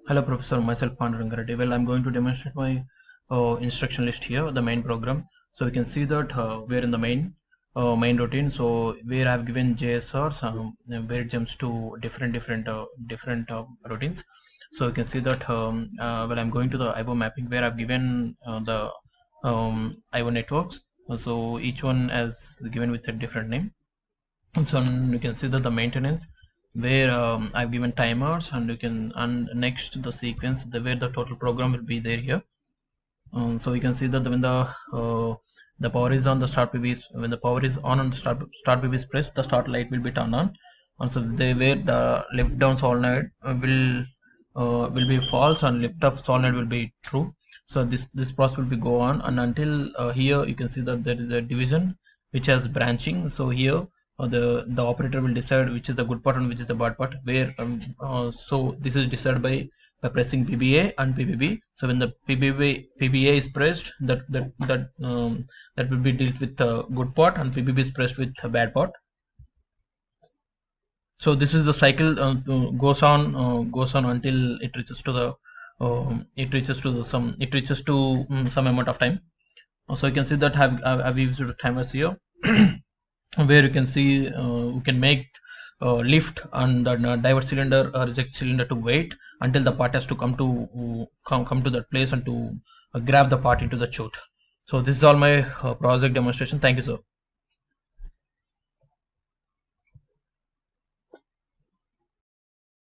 Hello Professor, myself Pandurangareddy. Well, I'm going to demonstrate my instruction list here, the main program. So we can see that we're in the main routine. So where I've given JSRs, where it jumps to different routines. So you can see that well, I'm going to the IO mapping where I've given the IO networks. So each one is given with a different name. So you can see that the maintenance where I've given timers, and you can, and next the sequence where the total program will be there here. So you can see that when the power is on, the start PB is, when the power is on and the start PB is pressed, the start light will be turned on. And so they where the lift down solenoid will be false and lift up solenoid will be true. So this process will be go on, and until here you can see that there is a division which has branching. So here the operator will decide which is the good part and which is the bad part, where so this is decided by pressing PBA and PBB. So when the PBA is pressed, that will be dealt with the good part, and PBB is pressed with the bad part. So this is the cycle goes on until it reaches to the some amount of time. So you can see that I've used timers here where you can see we can make lift and the divert cylinder or reject cylinder to wait until the part has to come to that place and to grab the part into the chute. So this is all my project demonstration. Thank you, sir.